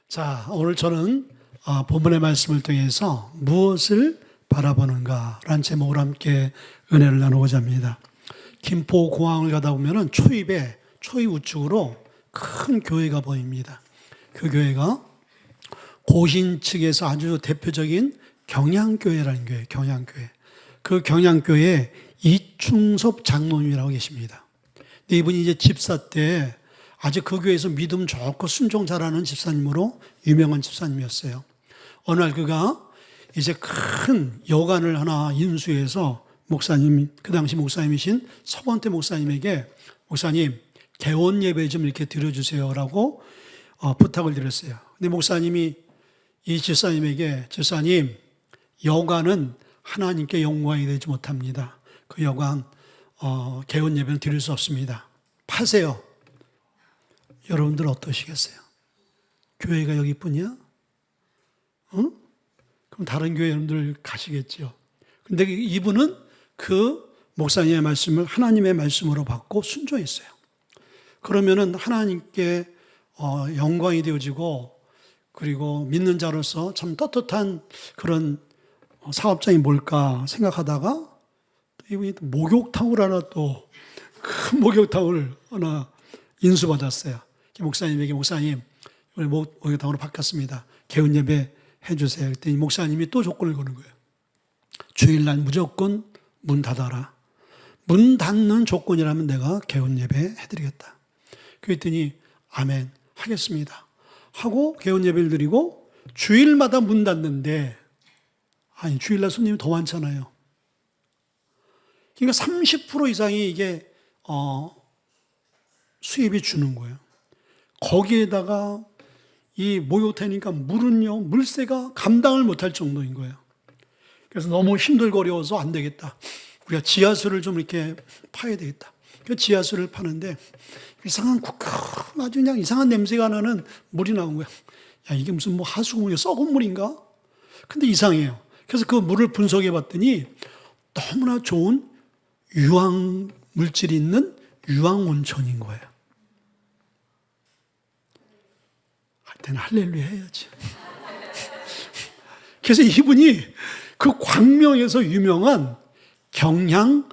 자, 오늘 저는 본문의 말씀을 통해서 무엇을 바라보는가라는 제목으로 함께 은혜를 나누고자 합니다. 김포공항을 가다 보면 초입 우측으로 큰 교회가 보입니다. 그 교회가 고신 측에서 아주 대표적인 경양교회라는 교회, 경양교회. 그 경양교회에 이충섭 장로님이라고 계십니다. 근데 이분이 이제 집사 때 아직 그 교회에서 믿음 좋고 순종 잘하는 집사님으로 유명한 집사님이었어요. 어느 날 그가 이제 큰 여관을 하나 인수해서 목사님, 그 당시 목사님이신 서건태 목사님에게 목사님, 개원 예배 좀 이렇게 드려주세요라고 부탁을 드렸어요. 근데 목사님이 이 집사님에게 집사님, 여관은 하나님께 영광이 되지 못합니다. 그 여관 개원 예배는 드릴 수 없습니다. 파세요. 여러분들 어떠시겠어요? 교회가 여기뿐이야? 응? 그럼 다른 교회 여러분들 가시겠죠. 근데 이분은 그 목사님의 말씀을 하나님의 말씀으로 받고 순종했어요. 그러면은 하나님께 영광이 되어지고 그리고 믿는 자로서 참 떳떳한 그런 사업장이 뭘까 생각하다가 이분이 목욕탕을 하나 또 큰 목욕탕을 하나 인수받았어요. 목사님에게 목사님 오늘 목욕탕으로 바꿨습니다. 개원 예배 해주세요. 그랬더니 목사님이 또 조건을 거는 거예요. 주일날 무조건 문 닫아라. 문 닫는 조건이라면 내가 개원 예배 해드리겠다. 그랬더니 아멘 하겠습니다. 하고 개원 예배를 드리고 주일마다 문 닫는데 아니 주일날 손님이 더 많잖아요. 그러니까 30% 이상이 이게 수입이 주는 거예요. 거기에다가 이 목욕탕이니까 물은요, 물세가 감당을 못할 정도인 거예요. 그래서 너무 힘들거려서 안 되겠다. 우리가 지하수를 좀 이렇게 파야 되겠다. 그 지하수를 파는데 이상한 아주 그냥 이상한 냄새가 나는 물이 나온 거야. 야, 이게 무슨 뭐 하수구물이야? 썩은 물인가? 근데 이상해요. 그래서 그 물을 분석해 봤더니 너무나 좋은 유황 물질이 있는 유황 온천인 거예요. 하여튼 할렐루야 해야지. 그래서 이분이 그 광명에서 유명한 경양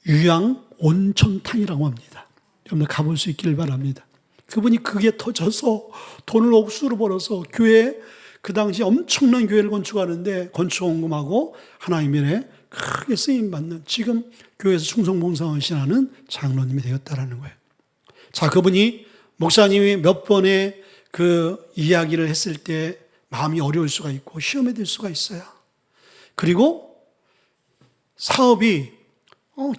유황 온천탕이라고 합니다. 여러분들 가볼 수 있기를 바랍니다. 그분이 그게 터져서 돈을 억수로 벌어서 교회 그 당시 엄청난 교회를 건축하는데 건축원금하고 하나님의 은혜에 크게 쓰임받는 지금 교회에서 충성봉사하시는 장로님이 되었다라는 거예요. 자, 그분이 목사님이 몇 번의 그 이야기를 했을 때 마음이 어려울 수가 있고 시험에 들 수가 있어요. 그리고 사업이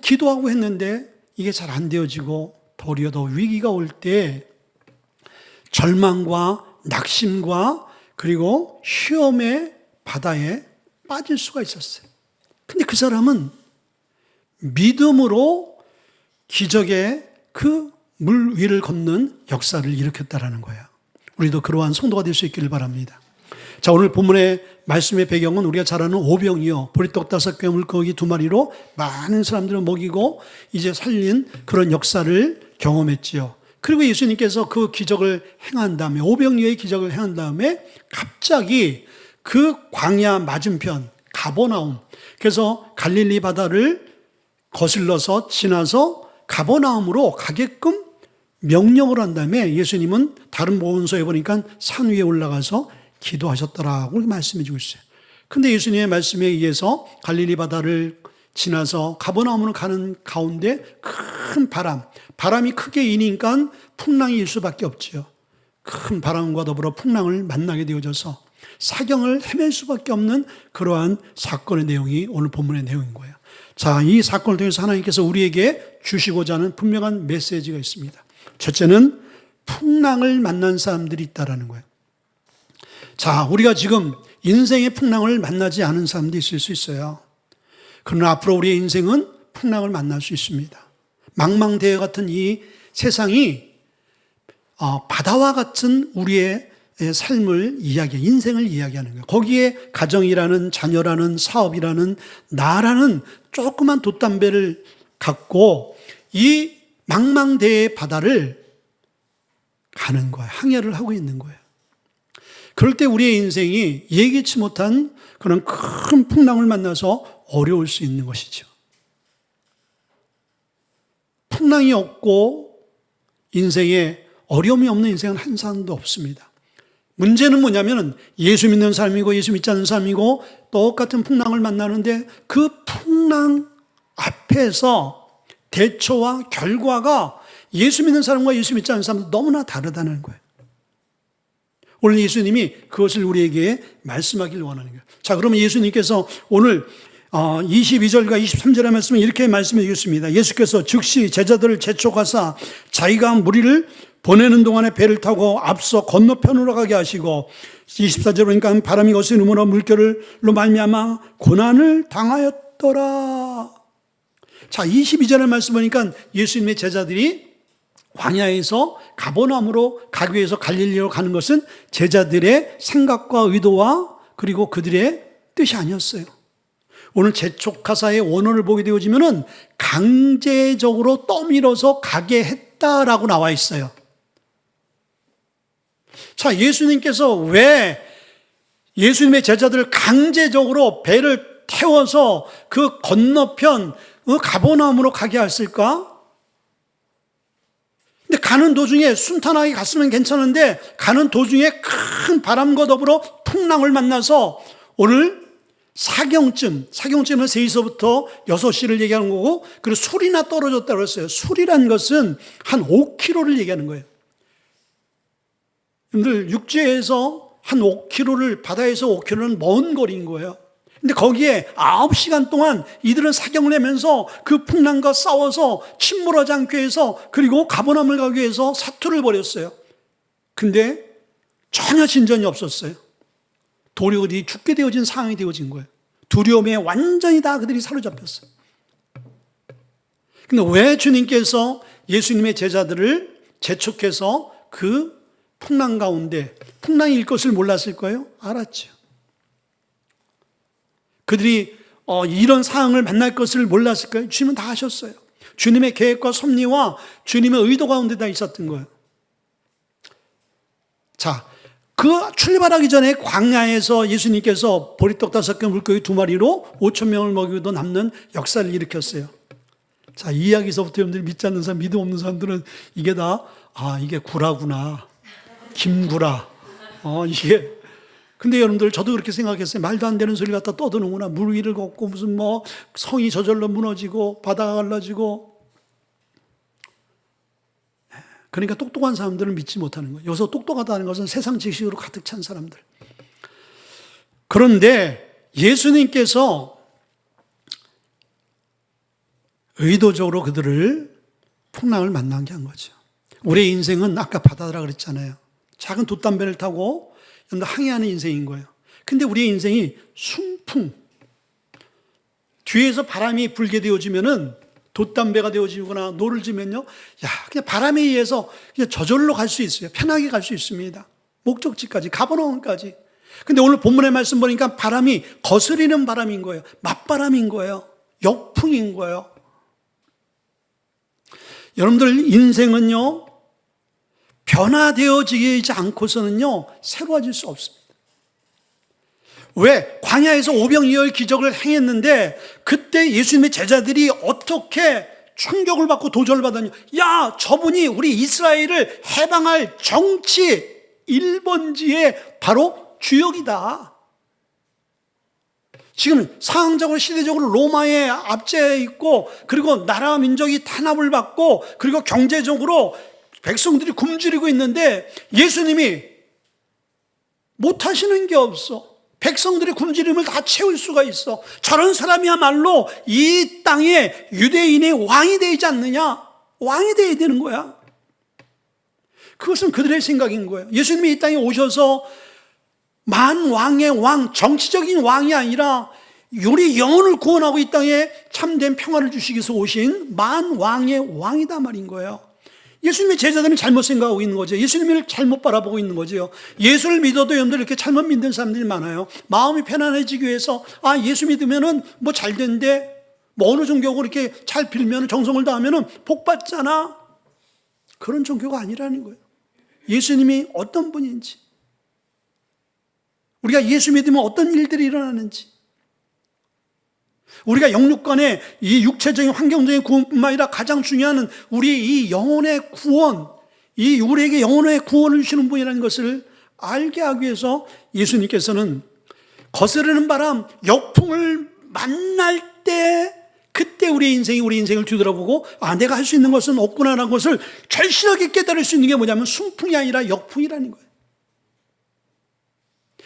기도하고 했는데 이게 잘 안 되어지고 도리어 더 위기가 올 때 절망과 낙심과 그리고 시험의 바다에 빠질 수가 있었어요. 근데 그 사람은 믿음으로 기적의 그 물 위를 걷는 역사를 일으켰다라는 거예요. 우리도 그러한 성도가 될 수 있기를 바랍니다. 자, 오늘 본문의 말씀의 배경은 우리가 잘 아는 오병이요. 보리떡 5개, 물고기 2마리로 많은 사람들을 먹이고 이제 살린 그런 역사를 경험했지요. 그리고 예수님께서 그 기적을 행한 다음에, 오병이어의 기적을 행한 다음에 갑자기 그 광야 맞은편, 가버나움, 그래서 갈릴리 바다를 거슬러서 지나서 가버나움으로 가게끔 명령을 한 다음에 예수님은 다른 보건소에 보니까 산 위에 올라가서 기도하셨더라고 말씀해 주고 있어요. 근데 예수님의 말씀에 의해서 갈릴리 바다를 지나서 가버나움으로 가는 가운데 큰 바람이 크게 이니까 풍랑이 일 수밖에 없지요. 큰 바람과 더불어 풍랑을 만나게 되어져서 사경을 헤맬 수밖에 없는 그러한 사건의 내용이 오늘 본문의 내용인 거예요. 자, 이 사건을 통해서 하나님께서 우리에게 주시고자 하는 분명한 메시지가 있습니다. 첫째는 풍랑을 만난 사람들이 있다라는 거예요. 자, 우리가 지금 인생의 풍랑을 만나지 않은 사람도 있을 수 있어요. 그러나 앞으로 우리의 인생은 풍랑을 만날 수 있습니다. 망망대해 같은 이 세상이 바다와 같은 우리의 삶을 인생을 이야기하는 거예요. 거기에 가정이라는, 자녀라는, 사업이라는, 나라는 조그만 돛담배를 갖고 이 망망대해의 바다를 가는 거예요. 항해를 하고 있는 거예요. 그럴 때 우리의 인생이 예기치 못한 그런 큰 풍랑을 만나서 어려울 수 있는 것이죠. 풍랑이 없고 인생에 어려움이 없는 인생은 한 사람도 없습니다. 문제는 뭐냐면 예수 믿는 사람이고 예수 믿지 않는 사람이고 똑같은 풍랑을 만나는데 그 풍랑 앞에서 대처와 결과가 예수 믿는 사람과 예수 믿지 않는 사람도 너무나 다르다는 거예요. 오늘 예수님이 그것을 우리에게 말씀하길 원하는 거예요. 자, 그러면 예수님께서 오늘 22절과 23절의 말씀을 이렇게 말씀해 주셨습니다. 예수께서 즉시 제자들을 재촉하사 자기가 무리를 보내는 동안에 배를 타고 앞서 건너편으로 가게 하시고 24절 보니까 바람이 거스름으로 물결로 말미암아 고난을 당하였더라. 자, 22절의 말씀 보니까 예수님의 제자들이 광야에서 가버나움으로 가기 위해서 갈릴리로 가는 것은 제자들의 생각과 의도와 그리고 그들의 뜻이 아니었어요. 오늘 재촉하사의 원어를 보게 되어지면은 강제적으로 떠밀어서 가게 했다라고 나와 있어요. 자, 예수님께서 왜 예수님의 제자들을 강제적으로 배를 태워서 그 건너편 가버나움으로 가게 했을까? 근데 가는 도중에 순탄하게 갔으면 괜찮은데 가는 도중에 큰 바람과 더불어 풍랑을 만나서 오늘 사경쯤은 3시서부터 6시를 얘기하는 거고 그리고 술이나 떨어졌다고 했어요. 술이란 것은 한 5km를 얘기하는 거예요. 여러분들 육지에서 한 5km를 바다에서 5km는 먼 거리인 거예요. 근데 거기에 9시간 동안 이들은 사경을 내면서 그 풍랑과 싸워서 침몰하지 않기 위해서 그리고 가버나움을 가기 위해서 사투를 벌였어요. 근데 전혀 진전이 없었어요. 도리어 그들이 죽게 되어진 상황이 되어진 거예요. 두려움에 완전히 다 그들이 사로잡혔어요. 근데 왜 주님께서 예수님의 제자들을 재촉해서 그 풍랑 가운데 풍랑이 일 것을 몰랐을 거예요? 알았죠. 그들이 이런 상황을 만날 것을 몰랐을까요? 주님은 다 하셨어요. 주님의 계획과 섭리와 주님의 의도 가운데 다 있었던 거예요. 자, 그 출발하기 전에 광야에서 예수님께서 보리떡 5개 물고기 2마리로 5,000명을 먹이고도 남는 역사를 일으켰어요. 자, 이 이야기에서부터 여러분들이 믿지 않는 사람, 믿음 없는 사람들은 이게 다 이게 구라구나, 김구라, 이게. 근데 여러분들 저도 그렇게 생각했어요. 말도 안 되는 소리 갖다 떠드는구나. 물 위를 걷고 무슨 성이 저절로 무너지고 바다가 갈라지고. 그러니까 똑똑한 사람들은 믿지 못하는 거예요. 여기서 똑똑하다는 것은 세상 지식으로 가득 찬 사람들. 그런데 예수님께서 의도적으로 그들을 풍랑을 만나게 한 거죠. 우리의 인생은 아까 바다라 그랬잖아요. 작은 돛담배를 타고 항해하는 인생인 거예요. 근데 우리의 인생이 순풍, 뒤에서 바람이 불게 되어지면은 돛담배가 되어지거나 노를 지면요, 그냥 바람에 의해서 그냥 저절로 갈 수 있어요. 편하게 갈 수 있습니다. 목적지까지, 가버나움까지. 근데 오늘 본문의 말씀 보니까 바람이 거스리는 바람인 거예요. 맞바람인 거예요. 역풍인 거예요. 여러분들 인생은요, 변화되어지지 않고서는요, 새로워질 수 없습니다. 왜? 광야에서 오병이어의 기적을 행했는데 그때 예수님의 제자들이 어떻게 충격을 받고 도전을 받았냐? 야, 저분이 우리 이스라엘을 해방할 정치 1번지의 바로 주역이다. 지금 상황적으로 시대적으로 로마의 압제에 있고 그리고 나라와 민족이 탄압을 받고 그리고 경제적으로 백성들이 굶주리고 있는데 예수님이 못하시는 게 없어. 백성들의 굶주림을 다 채울 수가 있어. 저런 사람이야말로 이 땅에 유대인의 왕이 되지 않느냐? 왕이 되어야 되는 거야. 그것은 그들의 생각인 거예요. 예수님이 이 땅에 오셔서 만왕의 왕, 정치적인 왕이 아니라 우리 영혼을 구원하고 이 땅에 참된 평화를 주시기 위해서 오신 만왕의 왕이다 말인 거예요. 예수님의 제자들은 잘못 생각하고 있는 거죠. 예수님을 잘못 바라보고 있는 거죠. 예수를 믿어도 여러분들 이렇게 잘못 믿는 사람들이 많아요. 마음이 편안해지기 위해서 예수 믿으면은 잘 된대. 어느 종교고 이렇게 잘 빌면 정성을 다하면은 복 받잖아. 그런 종교가 아니라는 거예요. 예수님이 어떤 분인지, 우리가 예수 믿으면 어떤 일들이 일어나는지, 우리가 영육간의 이 육체적인 환경적인 구원뿐만 아니라 가장 중요한 우리의 이 영혼의 구원, 이 우리에게 영혼의 구원을 주시는 분이라는 것을 알게 하기 위해서 예수님께서는 거스르는 바람, 역풍을 만날 때 그때 우리 인생을 뒤돌아보고 내가 할 수 있는 것은 없구나라는 것을 절실하게 깨달을 수 있는 게 뭐냐면 순풍이 아니라 역풍이라는 거예요.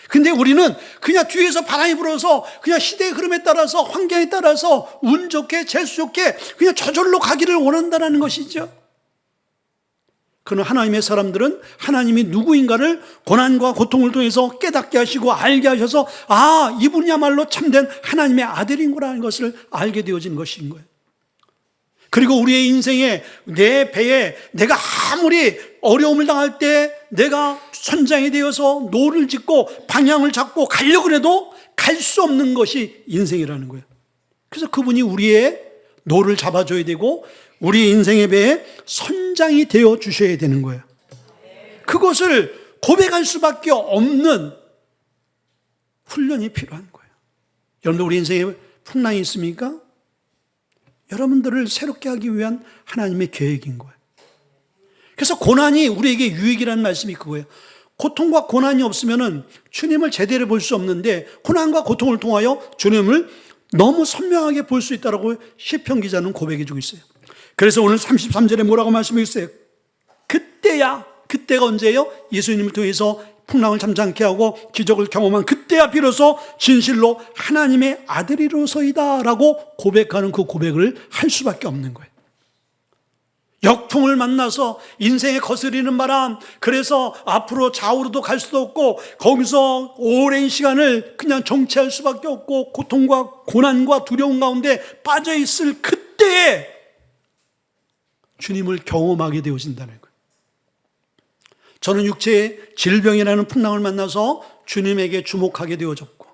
근데 우리는 그냥 뒤에서 바람이 불어서 그냥 시대의 흐름에 따라서 환경에 따라서 운 좋게 재수 좋게 그냥 저절로 가기를 원한다는 것이죠. 그러나 하나님의 사람들은 하나님이 누구인가를 고난과 고통을 통해서 깨닫게 하시고 알게 하셔서 이분이야말로 참된 하나님의 아들인 거라는 것을 알게 되어진 것인 거예요. 그리고 우리의 인생에 내 배에 내가 아무리 어려움을 당할 때 내가 선장이 되어서 노를 짓고 방향을 잡고 가려고 해도 갈 수 없는 것이 인생이라는 거예요. 그래서 그분이 우리의 노를 잡아줘야 되고 우리 인생의 배에 선장이 되어 주셔야 되는 거예요. 그것을 고백할 수밖에 없는 훈련이 필요한 거예요. 여러분들 우리 인생에 풍랑이 있습니까? 여러분들을 새롭게 하기 위한 하나님의 계획인 거예요. 그래서 고난이 우리에게 유익이라는 말씀이 그거예요. 고통과 고난이 없으면 주님을 제대로 볼 수 없는데 고난과 고통을 통하여 주님을 너무 선명하게 볼 수 있다고 시편 기자는 고백해 주고 있어요. 그래서 오늘 33절에 뭐라고 말씀해 주세요? 그때가 언제예요? 예수님을 통해서 풍랑을 잠잠케 하고 기적을 경험한 그때야 비로소 진실로 하나님의 아들이로서이다 라고 고백하는 그 고백을 할 수밖에 없는 거예요. 역풍을 만나서 인생에 거스리는 바람, 그래서 앞으로 좌우로도 갈 수도 없고 거기서 오랜 시간을 그냥 정체할 수밖에 없고 고통과 고난과 두려움 가운데 빠져있을 그때에 주님을 경험하게 되어진다는 거예요. 저는 육체의 질병이라는 풍랑을 만나서 주님에게 주목하게 되어졌고,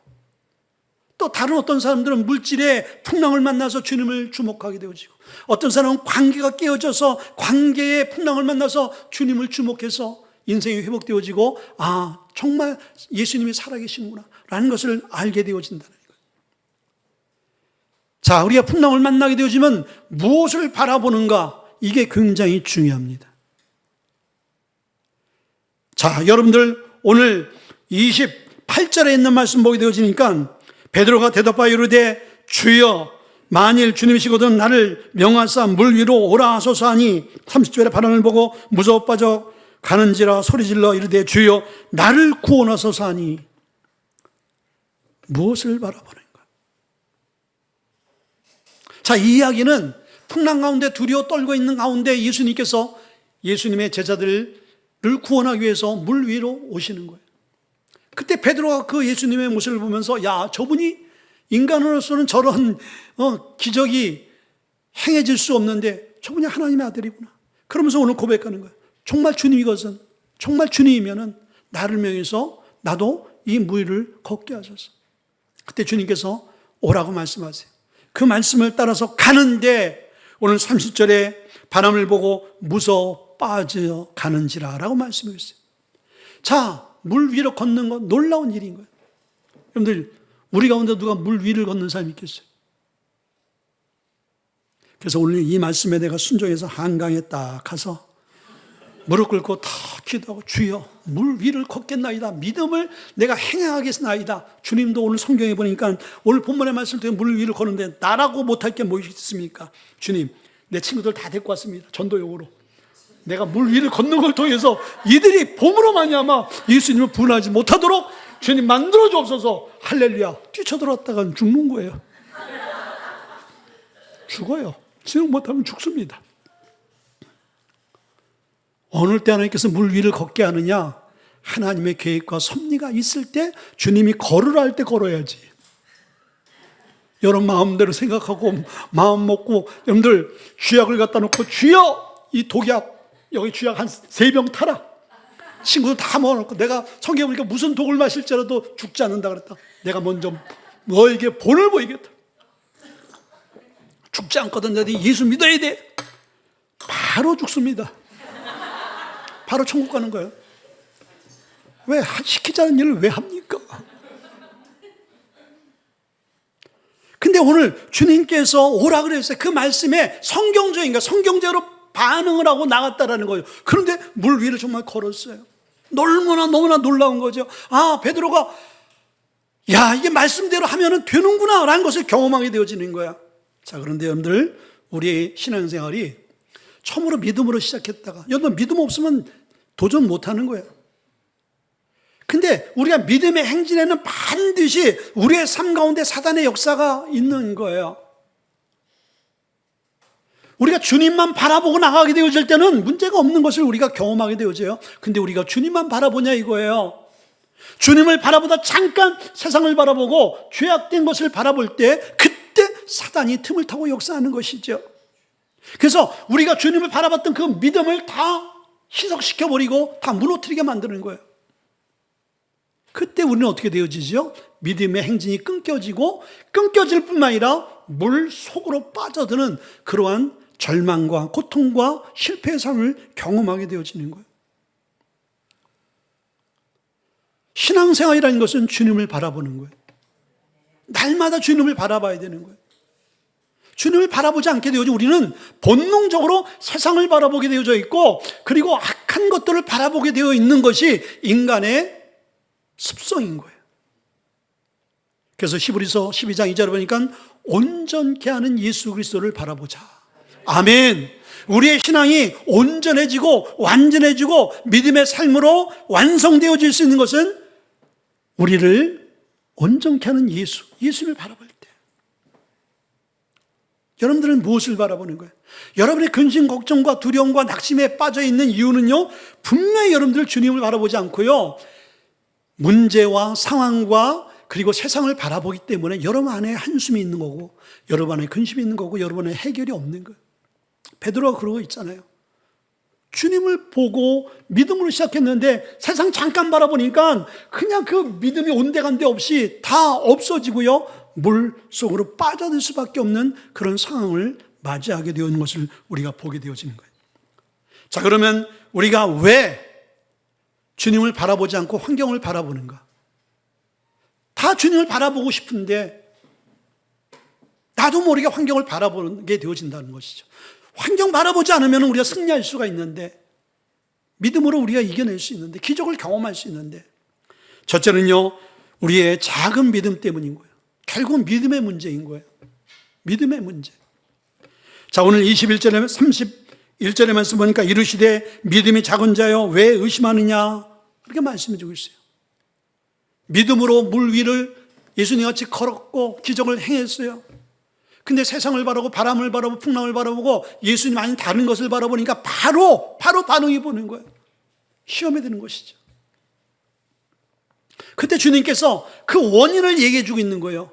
또 다른 어떤 사람들은 물질의 풍랑을 만나서 주님을 주목하게 되어지고, 어떤 사람은 관계가 깨어져서 관계의 풍랑을 만나서 주님을 주목해서 인생이 회복되어지고 정말 예수님이 살아계시는구나 라는 것을 알게 되어진다는 거예요. 자, 우리가 풍랑을 만나게 되어지면 무엇을 바라보는가, 이게 굉장히 중요합니다. 자, 여러분들 오늘 28절에 있는 말씀 보게 되어지니까 베드로가 대답하여 이르되 주여 만일 주님이시거든 나를 명하사 물 위로 오라 하소서 하니 30절에 바람을 보고 무서워 빠져 가는지라 소리질러 이르되 주여 나를 구원하소서 하니 무엇을 바라보는가? 자, 이 이야기는 풍랑 가운데 두려워 떨고 있는 가운데 예수님께서 예수님의 제자들을 구원하기 위해서 물 위로 오시는 거예요. 그때 베드로가 그 예수님의 모습을 보면서 저분이 인간으로서는 저런 기적이 행해질 수 없는데 저분이 하나님의 아들이구나. 그러면서 오늘 고백하는 거예요. 정말 주님이거든, 정말 주님이면은 나를 명해서 나도 이 물 위를 걷게 하소서. 그때 주님께서 오라고 말씀하세요. 그 말씀을 따라서 가는데 오늘 30절에 바람을 보고 무서워 빠져 가는지라 라고 말씀하셨어요. 자, 물 위로 걷는 건 놀라운 일인 거예요. 여러분들, 우리 가운데 누가 물 위를 걷는 사람이 있겠어요? 그래서 오늘 이 말씀에 내가 순종해서 한강에 딱 가서 무릎 꿇고 다 기도하고 주여 물 위를 걷겠나이다. 믿음을 내가 행하겠나이다. 주님도 오늘 성경에 보니까 오늘 본문의 말씀을 통해 물 위를 걷는데 나라고 못할 게 뭐 있습니까? 주님, 내 친구들 다 데리고 왔습니다. 전도용으로. 내가 물 위를 걷는 걸 통해서 이들이 봄으로 말미암아 예수님을 분하지 못하도록 주님 만들어 주옵소서. 할렐루야. 뛰쳐들었다가 죽는 거예요. 죽어요. 수영 못하면 죽습니다. 어느 때 하나님께서 물 위를 걷게 하느냐? 하나님의 계획과 섭리가 있을 때 주님이 걸으라 할 때 걸어야지. 여러분 마음대로 생각하고 마음 먹고 여러분들 쥐약을 갖다 놓고 주여 이 독약 여기 쥐약 한 3병 타라. 친구들 다 모아놓고 내가 성경에 보니까 무슨 독을 마실지라도 죽지 않는다 그랬다. 내가 먼저 너에게 본을 보이겠다. 죽지 않거든. 너희 예수 믿어야 돼. 바로 죽습니다. 바로 천국 가는 거예요. 왜 시키자는 일을 왜 합니까? 근데 오늘 주님께서 오라 그랬어요. 그 말씀에 성경적으로 반응을 하고 나갔다라는 거예요. 그런데 물 위를 정말 걸었어요. 너무나 놀라운 거죠. 베드로가 이게 말씀대로 하면은 되는구나 라는 것을 경험하게 되어지는 거야. 자, 그런데 여러분들, 우리의 신앙생활이 처음으로 믿음으로 시작했다가 여러분 믿음 없으면 도전 못하는 거예요. 근데 우리가 믿음의 행진에는 반드시 우리의 삶 가운데 사단의 역사가 있는 거예요. 우리가 주님만 바라보고 나가게 되어질 때는 문제가 없는 것을 우리가 경험하게 되어져요. 근데 우리가 주님만 바라보냐 이거예요. 주님을 바라보다 잠깐 세상을 바라보고 죄악된 것을 바라볼 때 그때 사단이 틈을 타고 역사하는 것이죠. 그래서 우리가 주님을 바라봤던 그 믿음을 다 희석시켜버리고 다 무너뜨리게 만드는 거예요. 그때 우리는 어떻게 되어지죠? 믿음의 행진이 끊겨질 뿐만 아니라 물 속으로 빠져드는 그러한 절망과 고통과 실패의 삶을 경험하게 되어지는 거예요. 신앙생활이라는 것은 주님을 바라보는 거예요. 날마다 주님을 바라봐야 되는 거예요. 주님을 바라보지 않게 되어져 우리는 본능적으로 세상을 바라보게 되어져 있고, 그리고 악한 것들을 바라보게 되어 있는 것이 인간의 습성인 거예요. 그래서 히브리서 12장 2절에 보니까 온전케 하는 예수 그리스도를 바라보자. 아멘. 우리의 신앙이 온전해지고 완전해지고 믿음의 삶으로 완성되어질 수 있는 것은 우리를 온전케 하는 예수를 바라볼 때. 여러분들은 무엇을 바라보는 거예요? 여러분의 근심, 걱정과 두려움과 낙심에 빠져 있는 이유는요, 분명히 여러분들 주님을 바라보지 않고요, 문제와 상황과 그리고 세상을 바라보기 때문에 여러분 안에 한숨이 있는 거고, 여러분 안에 근심이 있는 거고, 여러분 안에 해결이 없는 거예요. 베드로가 그러고 있잖아요. 주님을 보고 믿음으로 시작했는데 세상 잠깐 바라보니까 그냥 그 믿음이 온데간데 없이 다 없어지고요, 물 속으로 빠져들 수밖에 없는 그런 상황을 맞이하게 되는 것을 우리가 보게 되어지는 거예요. 자, 그러면 우리가 왜 주님을 바라보지 않고 환경을 바라보는가? 다 주님을 바라보고 싶은데 나도 모르게 환경을 바라보게 되어진다는 것이죠. 환경 바라보지 않으면 우리가 승리할 수가 있는데, 믿음으로 우리가 이겨낼 수 있는데, 기적을 경험할 수 있는데, 첫째는요, 우리의 작은 믿음 때문인 거예요. 결국은 믿음의 문제인 거예요. 믿음의 문제. 자, 오늘 21절에 31절에 말씀 보니까 이르시되 믿음이 작은 자여 왜 의심하느냐, 그렇게 말씀해 주고 있어요. 믿음으로 물 위를 예수님같이 걸었고 기적을 행했어요. 근데 세상을 바라보고 바람을 바라보고 풍랑을 바라보고 예수님 아닌 다른 것을 바라보니까 바로 반응이 보는 거예요. 시험에 드는 것이죠. 그때 주님께서 그 원인을 얘기해 주고 있는 거예요.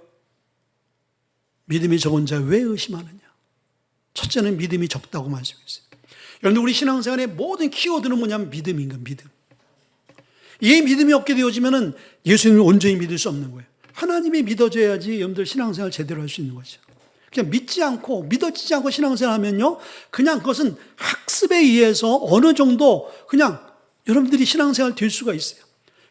믿음이 적은 자 왜 의심하느냐. 첫째는 믿음이 적다고 말씀했어요. 여러분, 우리 신앙생활의 모든 키워드는 뭐냐면 믿음인 거예요. 믿음. 이 믿음이 없게 되어지면 예수님을 온전히 믿을 수 없는 거예요. 하나님이 믿어져야지 여러분들 신앙생활 제대로 할 수 있는 거죠. 그냥 믿지 않고 믿어지지 않고 신앙생활 하면요, 그냥 그것은 학습에 의해서 어느 정도 그냥 여러분들이 신앙생활 될 수가 있어요.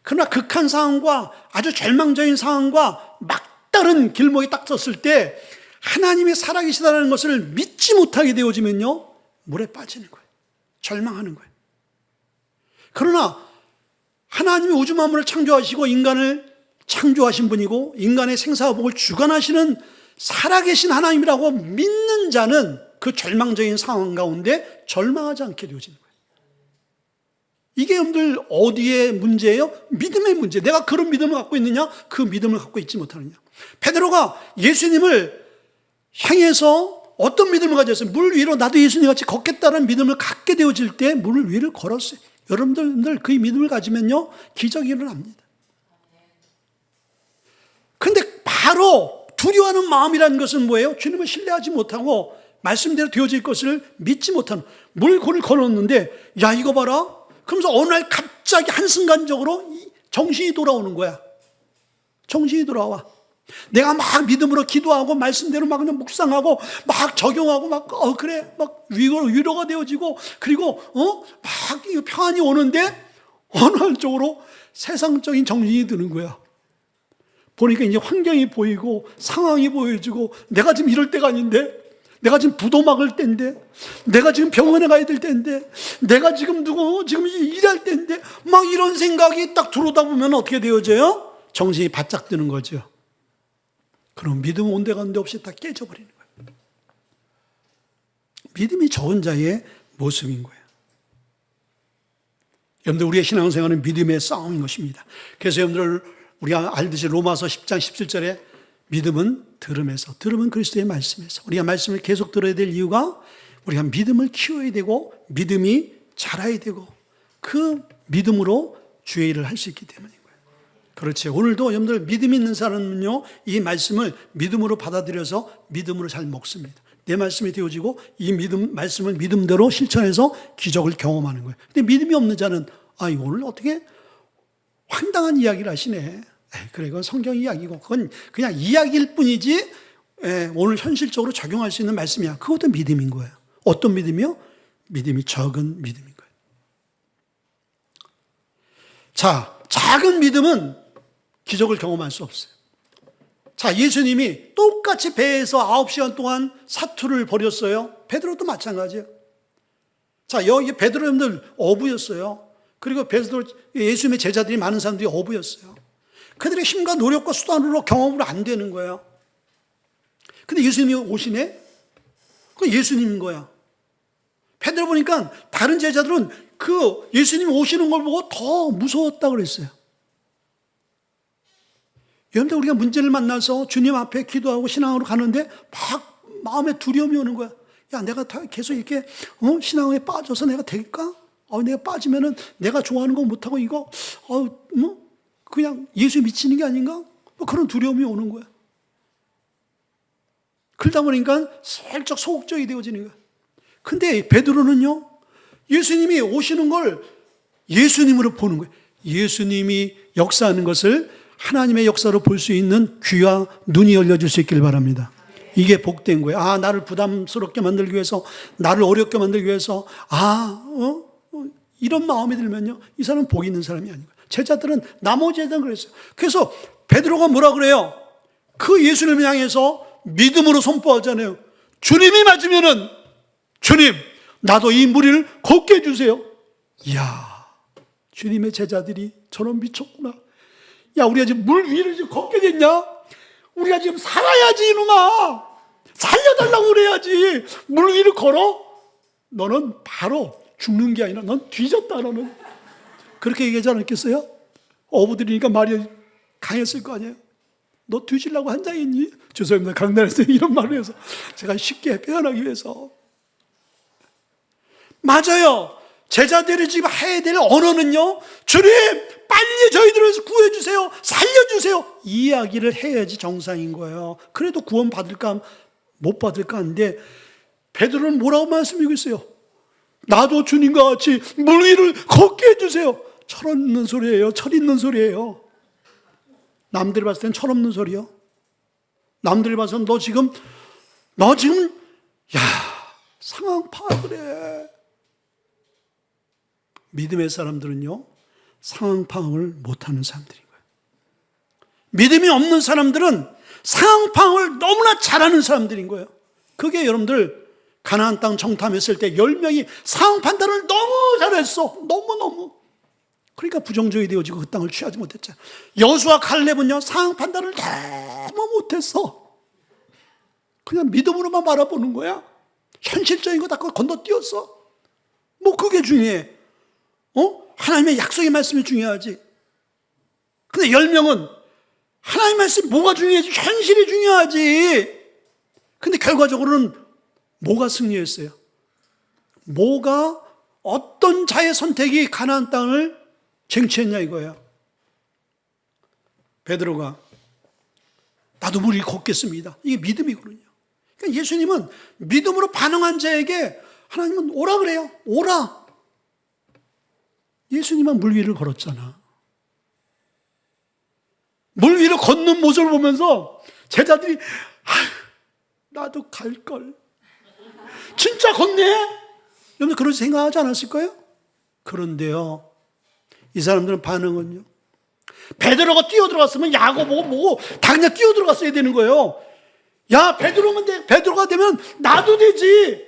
그러나 극한 상황과 아주 절망적인 상황과 막다른 길목에 딱 섰을 때 하나님이 살아계시다는 것을 믿지 못하게 되어지면요, 물에 빠지는 거예요. 절망하는 거예요. 그러나 하나님이 우주 만물을 창조하시고 인간을 창조하신 분이고 인간의 생사복을 주관하시는 살아계신 하나님이라고 믿는 자는 그 절망적인 상황 가운데 절망하지 않게 되어지는 거예요. 이게 여러분들 어디의 문제예요? 믿음의 문제. 내가 그런 믿음을 갖고 있느냐? 그 믿음을 갖고 있지 못하느냐. 베드로가 예수님을 향해서 어떤 믿음을 가졌어요? 물 위로 나도 예수님 같이 걷겠다는 믿음을 갖게 되어질 때 물 위를 걸었어요. 여러분들 그 믿음을 가지면요, 기적이 일어납니다. 근데 바로 두려워하는 마음이라는 것은 뭐예요? 주님을 신뢰하지 못하고 말씀대로 되어질 것을 믿지 못하는, 물고를 걸었는데 야 이거 봐라, 그러면서 어느 날 갑자기 한순간적으로 정신이 돌아오는 거야. 정신이 돌아와. 내가 막 믿음으로 기도하고 말씀대로 막 그냥 묵상하고 막 적용하고 막 그래 막 위로가 되어지고, 그리고 막 평안이 오는데 어느 한쪽으로 세상적인 정신이 드는 거야. 보니까 이제 환경이 보이고 상황이 보여지고 내가 지금 이럴 때가 아닌데, 내가 지금 부도 막을 때인데, 내가 지금 병원에 가야 될 때인데, 내가 지금 지금 일할 때인데, 막 이런 생각이 딱 들어오다 보면 어떻게 되어져요? 정신이 바짝 드는 거죠. 그럼 믿음은 온데간데 없이 다 깨져버리는 거예요. 믿음이 적은 자의 모습인 거예요. 여러분들, 우리의 신앙생활은 믿음의 싸움인 것입니다. 그래서 여러분들, 우리가 알듯이 로마서 10장 17절에 믿음은 들음에서, 들음은 그리스도의 말씀에서, 우리가 말씀을 계속 들어야 될 이유가 우리가 믿음을 키워야 되고 믿음이 자라야 되고 그 믿음으로 주의 일을 할 수 있기 때문인 거예요. 그렇지. 오늘도 여러분들 믿음 있는 사람은요, 이 말씀을 믿음으로 받아들여서 믿음으로 잘 먹습니다. 내 말씀이 되어지고 이 말씀을 믿음대로 실천해서 기적을 경험하는 거예요. 근데 믿음이 없는 자는 오늘 어떻게 황당한 이야기를 하시네. 그래, 그건 성경 이야기고 그건 그냥 이야기일 뿐이지 오늘 현실적으로 적용할 수 있는 말씀이야. 그것도 믿음인 거예요. 어떤 믿음이요? 믿음이 적은 믿음인 거예요. 자, 작은 믿음은 기적을 경험할 수 없어요. 자, 예수님이 똑같이 배에서 9시간 동안 사투를 벌였어요. 베드로도 마찬가지예요. 자, 여기 베드로 여러분들 어부였어요. 그리고 베드로, 예수님의 제자들이 많은 사람들이 어부였어요. 그들의 힘과 노력과 수단으로 경험으로 안 되는 거예요. 근데 예수님이 오시네? 그건 예수님인 거야. 베드로 보니까 다른 제자들은 그 예수님이 오시는 걸 보고 더 무서웠다고 그랬어요. 여러분들, 우리가 문제를 만나서 주님 앞에 기도하고 신앙으로 가는데 막 마음에 두려움이 오는 거야. 야, 내가 계속 이렇게 신앙에 빠져서 내가 될까? 내가 빠지면은 내가 좋아하는 거 못하고 이거 그냥 예수 미치는 게 아닌가? 그런 두려움이 오는 거야. 그러다 보니까 살짝 소극적이 되어지는 거야. 근데 베드로는요, 예수님이 오시는 걸 예수님으로 보는 거예요. 예수님이 역사하는 것을 하나님의 역사로 볼 수 있는 귀와 눈이 열려질 수 있길 바랍니다. 이게 복된 거예요. 나를 부담스럽게 만들기 위해서, 나를 어렵게 만들기 위해서, 이런 마음이 들면요, 이 사람은 복 있는 사람이 아닌 거예요. 제자들은, 나머지 제자들은 그랬어요. 그래서 베드로가 뭐라 그래요? 그 예수님을 향해서 믿음으로 선포하잖아요. 주님이 맞으면은, 주님, 나도 이 무리를 걷게 해주세요. 이야, 주님의 제자들이 저런 미쳤구나. 야, 우리가 지금 물 위를 지금 걷게 됐냐? 우리가 지금 살아야지, 이놈아. 살려달라고 그래야지. 물 위를 걸어? 너는 바로 죽는 게 아니라 넌 뒤졌다, 너는. 그렇게 얘기하지 않았겠어요? 어부들이니까 말이 강했을 거 아니에요? 너 뒤지려고 한장했니? 죄송합니다. 강단에서 이런 말을 해서 제가 쉽게 표현하기 위해서. 맞아요. 제자들이 지금 해야 될 언어는요, 주님, 빨리 저희들을 구해주세요. 살려주세요. 이 이야기를 해야지 정상인 거예요. 그래도 구원 받을까, 못 받을까 하는데, 베드로는 뭐라고 말씀하고 있어요? 나도 주님과 같이 물 위를 걷게 해주세요. 철없는 소리예요. 철 있는 소리예요. 남들이 봤을 땐 철없는 소리요. 남들이 봐서는 너 지금, 상황 파악을 해. 믿음의 사람들은요, 상황 파악을 못하는 사람들인 거예요. 믿음이 없는 사람들은 상황 파악을 너무나 잘하는 사람들인 거예요. 그게 여러분들 가나안 땅 정탐했을 때 10명이 상황 판단을 너무 잘했어. 너무너무. 그러니까 부정적이 되어지고 그 땅을 취하지 못했잖아요. 여수와 칼렙은요, 상황 판단을 너무 못했어. 그냥 믿음으로만 바라보는 거야. 현실적인 거 다 건너뛰었어. 뭐 그게 중요해. 하나님의 약속의 말씀이 중요하지. 근데 10명은 하나님의 말씀이 뭐가 중요하지? 현실이 중요하지. 근데 결과적으로는 뭐가 승리했어요? 어떤 자의 선택이 가나안 땅을 쟁취했냐 이거예요. 베드로가 나도 물 위를 걷겠습니다. 이게 믿음이거든요. 그러니까 예수님은 믿음으로 반응한 자에게 하나님은 오라 그래요. 오라. 예수님은 물 위를 걸었잖아. 물 위를 걷는 모습을 보면서 제자들이 나도 갈걸. 진짜 걷네? 여러분 그렇게 생각하지 않았을까요? 그런데요, 이 사람들은 반응은요, 베드로가 뛰어들어갔으면 야고보고 뭐고 다 그냥 뛰어들어갔어야 되는 거예요. 야, 베드로가 되면 나도 되지.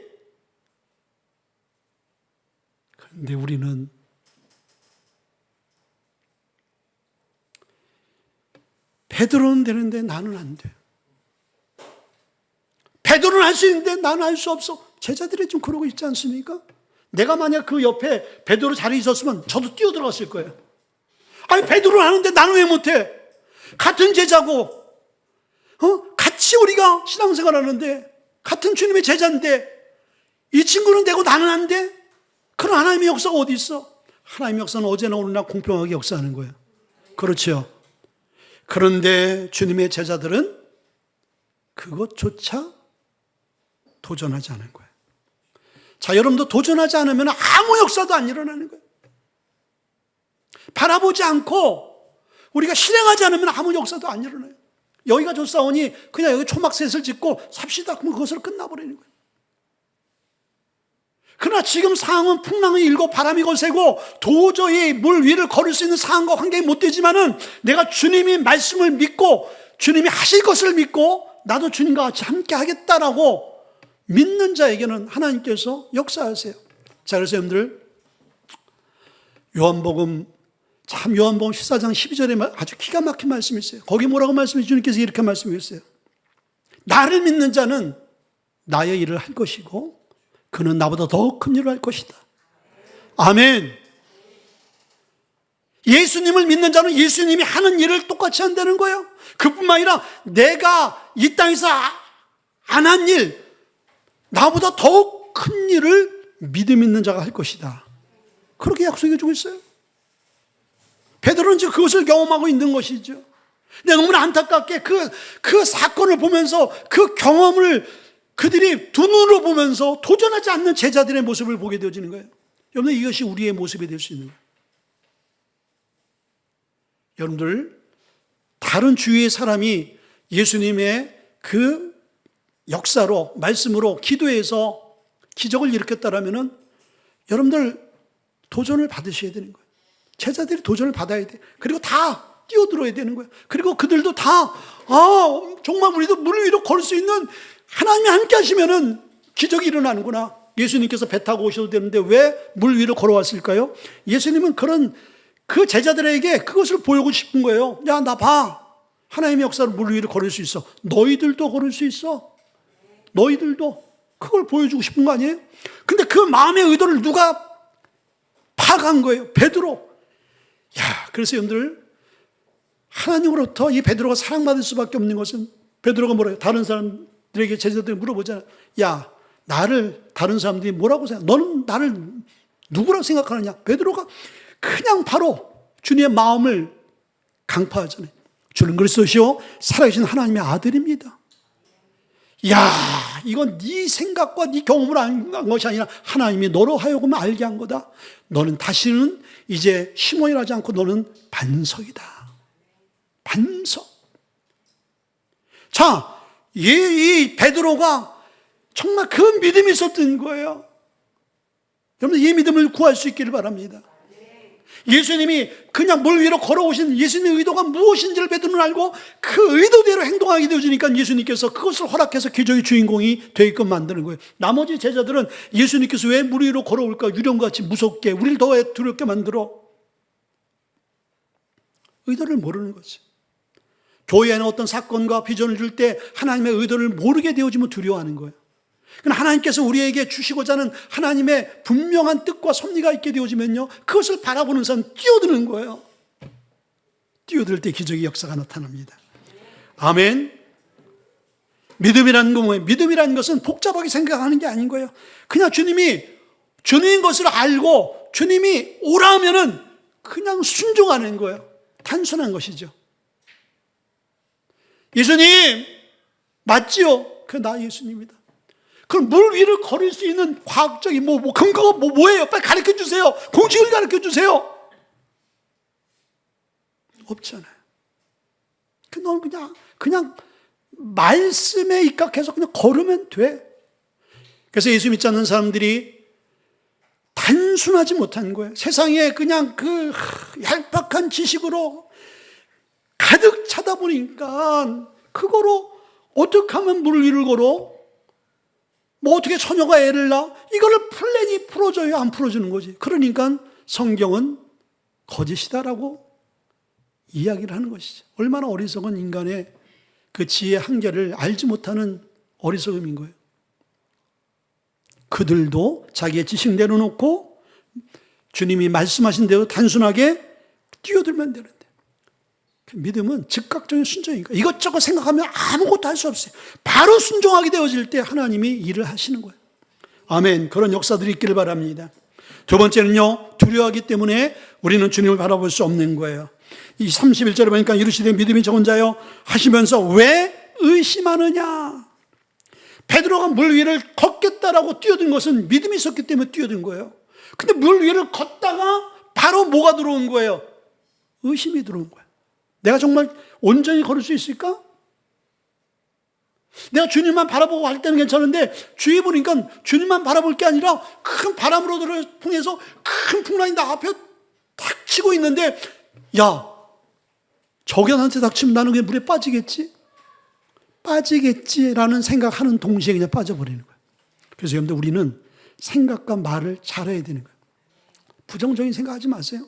그런데 우리는 베드로는 되는데 나는 안 돼. 베드로는 할 수 있는데 나는 할 수 없어. 제자들이 좀 그러고 있지 않습니까? 내가 만약 그 옆에 베드로 자리에 있었으면 저도 뛰어들어갔을 거예요. 아니, 베드로는 하는데 나는 왜 못해? 같은 제자고, 같이 우리가 신앙생활 하는데, 같은 주님의 제자인데, 이 친구는 되고 나는 안 돼? 그런 하나님의 역사가 어디 있어? 하나님의 역사는 어제나 오늘나 공평하게 역사하는 거예요. 그렇죠. 그런데 주님의 제자들은 그것조차 도전하지 않은 거예요. 자, 여러분도 도전하지 않으면 아무 역사도 안 일어나는 거예요. 바라보지 않고 우리가 실행하지 않으면 아무 역사도 안 일어나요. 여기가 좋사오니 그냥 여기 초막셋을 짓고 삽시다. 그러면 그것으로 끝나버리는 거예요. 그러나 지금 상황은 풍랑이 일고 바람이 거세고 도저히 물 위를 걸을 수 있는 상황과 환경이 못 되지만은 내가 주님이 말씀을 믿고 주님이 하실 것을 믿고 나도 주님과 같이 함께 하겠다라고 믿는 자에게는 하나님께서 역사하세요. 자, 그래서 여러분들 요한복음 14장 12절에 아주 기가 막힌 말씀이 있어요. 거기 뭐라고 말씀해 주님께서 이렇게 말씀하셨어요. 나를 믿는 자는 나의 일을 할 것이고 그는 나보다 더 큰 일을 할 것이다. 아멘. 예수님을 믿는 자는 예수님이 하는 일을 똑같이 한다는 거예요. 그뿐만 아니라 내가 이 땅에서 안 한 일, 나보다 더 큰 일을 믿음 있는 자가 할 것이다. 그렇게 약속해 주고 있어요. 베드로는 지금 그것을 경험하고 있는 것이죠. 근데 너무나 안타깝게 그 사건을 보면서 그 경험을 그들이 두 눈으로 보면서 도전하지 않는 제자들의 모습을 보게 되어지는 거예요. 여러분, 이것이 우리의 모습이 될 수 있는 거예요. 여러분들, 다른 주위의 사람이 예수님의 그 역사로, 말씀으로, 기도해서 기적을 일으켰다라면은 여러분들 도전을 받으셔야 되는 거예요. 제자들이 도전을 받아야 돼. 그리고 다 뛰어들어야 되는 거예요. 그리고 그들도 다, 정말 우리도 물 위로 걸을 수 있는 하나님이 함께 하시면은 기적이 일어나는구나. 예수님께서 배 타고 오셔도 되는데 왜 물 위로 걸어왔을까요? 예수님은 그 제자들에게 그것을 보이고 싶은 거예요. 야, 나 봐. 하나님의 역사로 물 위로 걸을 수 있어. 너희들도 걸을 수 있어. 너희들도. 그걸 보여주고 싶은 거 아니에요? 근데 그 마음의 의도를 누가 파악한 거예요? 베드로. 야, 그래서 여러분들, 하나님으로부터 이 베드로가 사랑받을 수밖에 없는 것은 베드로가 뭐래요? 다른 사람들에게 제자들이 물어보잖아요. 야, 나를 다른 사람들이 뭐라고 생각해? 너는 나를 누구라고 생각하느냐? 베드로가 그냥 바로 주님의 마음을 강파하잖아요. 주는 그리스도시요 살아계신 하나님의 아들입니다. 야, 이건 네 생각과 네 경험으로 한 것이 아니라 하나님이 너로 하여금 알게 한 거다. 너는 다시는 이제 시몬이라 하지 않고 너는 반석이다. 반석. 자, 이 베드로가 정말 그 믿음이 있었던 거예요. 여러분, 이 믿음을 구할 수 있기를 바랍니다. 예수님이 그냥 물 위로 걸어오신 예수님의 의도가 무엇인지를 베드로는 알고 그 의도대로 행동하게 되어지니까 예수님께서 그것을 허락해서 기적의 주인공이 되게끔 만드는 거예요. 나머지 제자들은 예수님께서 왜 물 위로 걸어올까? 유령같이 무섭게 우리를 더 두렵게 만들어. 의도를 모르는 거죠. 교회 안에 어떤 사건과 비전을 줄 때 하나님의 의도를 모르게 되어지면 두려워하는 거예요. 그러나 하나님께서 우리에게 주시고자 하는 하나님의 분명한 뜻과 섭리가 있게 되어지면요, 그것을 바라보는 사람 뛰어드는 거예요. 뛰어들 때 기적의 역사가 나타납니다. 아멘. 믿음이라는 건 뭐예요? 믿음이라는 것은 복잡하게 생각하는 게 아닌 거예요. 그냥 주님이 주님인 것을 알고 주님이 오라 하면은 그냥 순종하는 거예요. 단순한 것이죠. 예수님 맞지요? 그 나 예수님이다. 그럼 물 위를 걸을 수 있는 과학적인 근거가 뭐예요? 빨리 가르쳐 주세요. 공식을 가르쳐 주세요. 없잖아요. 너는 그냥 말씀에 입각해서 그냥 걸으면 돼. 그래서 예수 믿지 않는 사람들이 단순하지 못한 거예요. 세상에 그냥 그 얄팍한 지식으로 가득 차다 보니까 그거로 어떻게 하면 물 위를 걸어? 뭐 어떻게 처녀가 애를 낳아? 이거를 플랜이 풀어줘야 안 풀어주는 거지. 그러니까 성경은 거짓이다라고 이야기를 하는 것이죠. 얼마나 어리석은 인간의 그 지혜의 한계를 알지 못하는 어리석음인 거예요. 그들도 자기의 지식 내려놓고 주님이 말씀하신 대로 단순하게 뛰어들면 되는데, 믿음은 즉각적인 순종이니까 이것저것 생각하면 아무것도 할 수 없어요. 바로 순종하게 되어질 때 하나님이 일을 하시는 거예요. 아멘. 그런 역사들이 있기를 바랍니다. 두 번째는요, 두려워하기 때문에 우리는 주님을 바라볼 수 없는 거예요. 이 31절에 보니까 이르시되 믿음이 적은 자여 하시면서 왜 의심하느냐. 베드로가 물 위를 걷겠다라고 뛰어든 것은 믿음이 있었기 때문에 뛰어든 거예요. 근데 물 위를 걷다가 바로 뭐가 들어온 거예요? 의심이 들어온 거예요. 내가 정말 온전히 걸을 수 있을까? 내가 주님만 바라보고 할 때는 괜찮은데 주위에 보니까 주님만 바라볼 게 아니라 큰 바람으로 통해서 큰 풍랑이 나 앞에 탁 치고 있는데, 야, 적연한테 닥치면 나는 그냥 물에 빠지겠지라는 생각하는 동시에 그냥 빠져버리는 거예요. 그래서 여러분들, 우리는 생각과 말을 잘해야 되는 거예요. 부정적인 생각하지 마세요.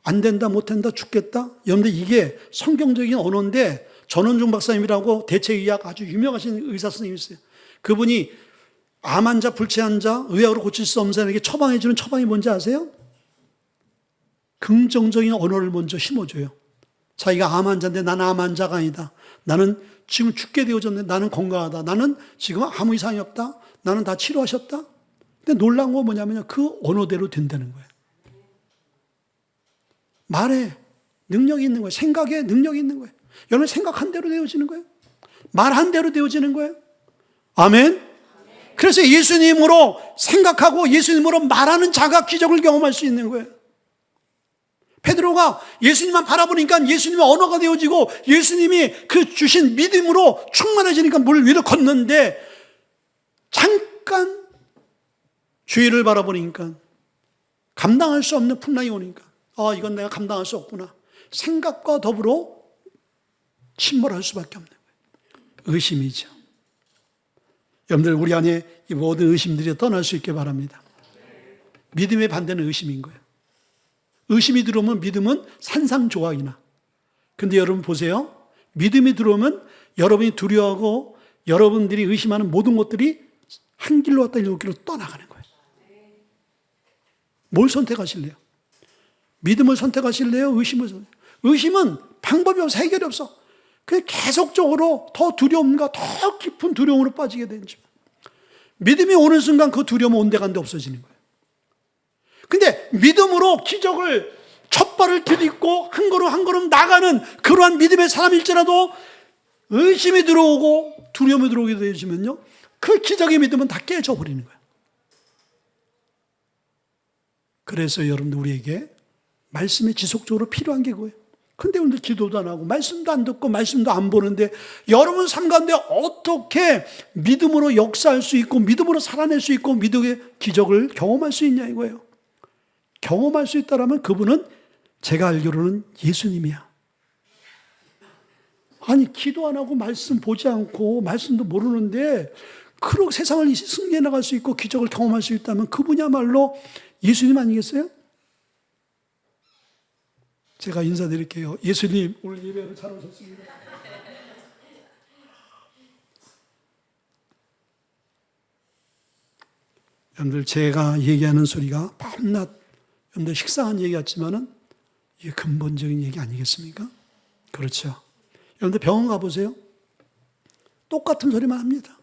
안 된다, 못 한다, 죽겠다. 여러분들, 이게 성경적인 언어인데, 전원중 박사님이라고 대체의학 아주 유명하신 의사 선생님이 있어요. 그분이 암 환자, 불치한 자, 의학으로 고칠 수 없는 사람에게 처방해 주는 처방이 뭔지 아세요? 긍정적인 언어를 먼저 심어줘요. 자기가 암 환자인데 나는 암 환자가 아니다. 나는 지금 죽게 되어졌는데 나는 건강하다. 나는 지금 아무 이상이 없다. 나는 다 치료하셨다. 근데 놀라운 건 뭐냐면 그 언어대로 된다는 거예요. 말에 능력이 있는 거예요. 생각에 능력이 있는 거예요. 여러분, 생각한 대로 되어지는 거예요. 말한 대로 되어지는 거예요. 아멘. 그래서 예수님으로 생각하고 예수님으로 말하는 자가 기적을 경험할 수 있는 거예요. 베드로가 예수님만 바라보니까 예수님의 언어가 되어지고 예수님이 그 주신 믿음으로 충만해지니까 물 위를 걷는데, 잠깐 주위를 바라보니까 감당할 수 없는 풍랑이 오니까, 이건 내가 감당할 수 없구나. 생각과 더불어 침몰할 수밖에 없는 거예요. 의심이죠. 여러분들, 우리 안에 이 모든 의심들이 떠날 수 있게 바랍니다. 믿음의 반대는 의심인 거예요. 의심이 들어오면 믿음은 산상조각이나. 근데 여러분 보세요. 믿음이 들어오면 여러분이 두려워하고 여러분들이 의심하는 모든 것들이 한 길로 왔다 일곱 길로 떠나가는 거예요. 뭘 선택하실래요? 믿음을 선택하실래요? 의심을 선택하실래요? 의심은 방법이 없어, 해결이 없어. 그냥 계속적으로 더 두려움과 더 깊은 두려움으로 빠지게 되죠. 믿음이 오는 순간 그 두려움은 온데간데 없어지는 거예요. 근데 믿음으로 기적을 첫 발을 들이고 한 걸음 한 걸음 나가는 그러한 믿음의 사람일지라도 의심이 들어오고 두려움이 들어오게 되시면요, 그 기적의 믿음은 다 깨져버리는 거예요. 그래서 여러분들, 우리에게 말씀이 지속적으로 필요한 게 그거예요. 근데 오늘 기도도 안 하고 말씀도 안 듣고 말씀도 안 보는데 여러분 삶 가운데 어떻게 믿음으로 역사할 수 있고 믿음으로 살아낼 수 있고 믿음의 기적을 경험할 수 있냐 이거예요. 경험할 수 있다라면 그분은 제가 알기로는 예수님이야. 아니, 기도 안 하고 말씀 보지 않고 말씀도 모르는데 그렇게 세상을 승리해 나갈 수 있고 기적을 경험할 수 있다면 그분이야말로 예수님 아니겠어요? 제가 인사드릴게요. 예수님, 오늘 예배를 잘 오셨습니다. 여러분들, 제가 얘기하는 소리가 밤낮 여러분들 식상한 얘기 같지만은 이게 근본적인 얘기 아니겠습니까? 그렇죠. 여러분들 병원 가보세요. 똑같은 소리만 합니다.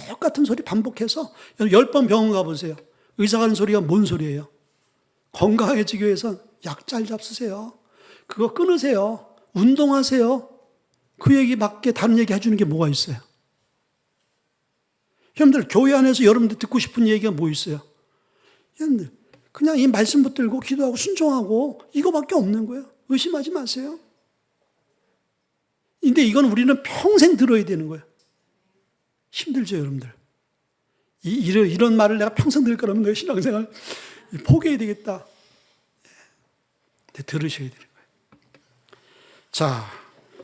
똑같은 소리 반복해서 10번 병원 가보세요. 의사가 하는 소리가 뭔 소리예요? 건강해지기 위해서 약 잘 잡수세요. 그거 끊으세요. 운동하세요. 그 얘기밖에 다른 얘기 해주는 게 뭐가 있어요? 여러분들, 교회 안에서 여러분들 듣고 싶은 얘기가 뭐 있어요? 여러분들, 그냥 이 말씀 붙들고 기도하고 순종하고 이거밖에 없는 거예요. 의심하지 마세요. 근데 이건 우리는 평생 들어야 되는 거예요. 힘들죠, 여러분들? 이런 말을 내가 평생 들을 거라면 내 신앙생활 포기해야 되겠다. 근데 들으셔야 되는 거예요. 자,